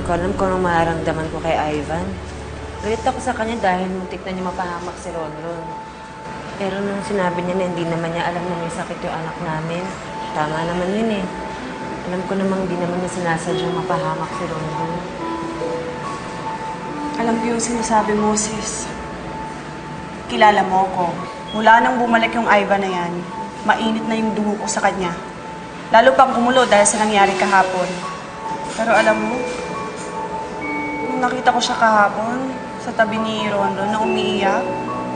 Hindi ko alam kung anong mararamdaman ko kay Ivan. Galit ako sa kanya dahil muntik na niya mapahamak si Ronron. Pero nung sinabi niya na hindi naman niya alam na may sakit yung anak namin, tama naman yun eh. Alam ko namang hindi naman niya sinasadyang mapahamak si Ronron. Alam ko yung sinasabi mo, sis. Kilala mo ko. Mula nang bumalik yung Ivan na yan, mainit na yung dugo ko sa kanya. Lalo pang kumulo dahil sa nangyari kahapon. Pero alam mo, nung nakita ko siya kahapon sa tabi ni Ronron na umiiyak,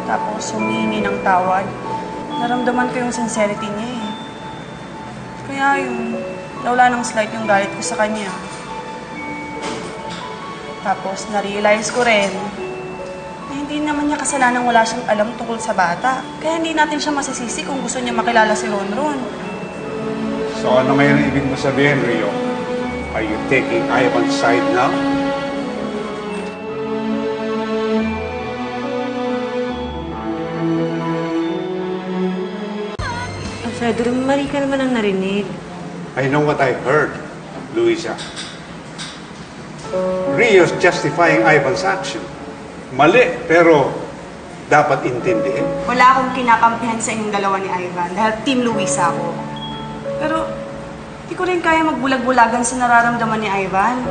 tapos humihingi ng tawad, naramdaman ko yung sincerity niya eh. Kaya yun, nawala ng slight yung galit ko sa kanya. Tapos na-realize ko rin na hindi naman niya kasalanan wala siyang alam tungkol sa bata. Kaya hindi natin siya masisisi kung gusto niya makilala si Ronron. So ano ngayon ang ibig mo sabihin, Rio? Are you taking Ivan's side now? Alfredo, mali ka naman ang narinig. I know what I heard, Luisa. Rio's justifying Ivan's action. Mali, pero dapat intindihin. Wala akong kinakampihan sa inyong dalawa ni Ivan dahil Team Luisa ako. Pero hindi ko rin kaya magbulag-bulagan sa nararamdaman ni Ivan.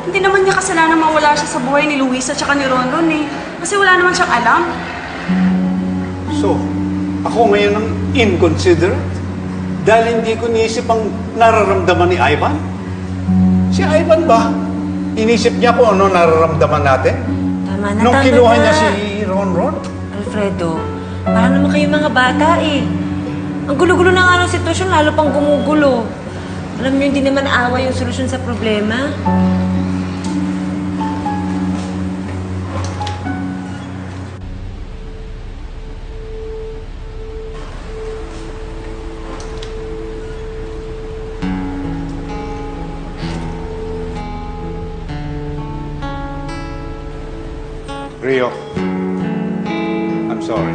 Hindi naman niya kasalanan mawala siya sa buhay ni Luisa at ni Ronron eh. Kasi wala naman siyang alam. So, ako ngayon ang inconsiderate dahil hindi ko niisip ang nararamdaman ni Ivan? Si Ivan ba? Inisip niya kung ano nararamdaman natin? Tama na, Nung tama kinuha na. niya si Ronron? Alfredo, para naman kayo mga bata eh. Ang gulo-gulo na nga ng sitwasyon, lalo pang gumugulo. Alam niyo, hindi naman awa yung solusyon sa problema. Rio, I'm sorry.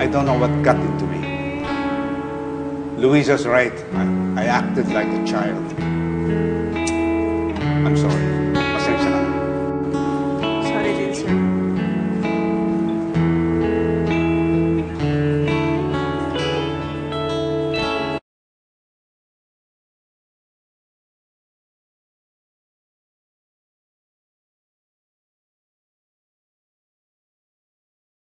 I don't know what got into me. Luisa's right. I acted like a child. I'm sorry.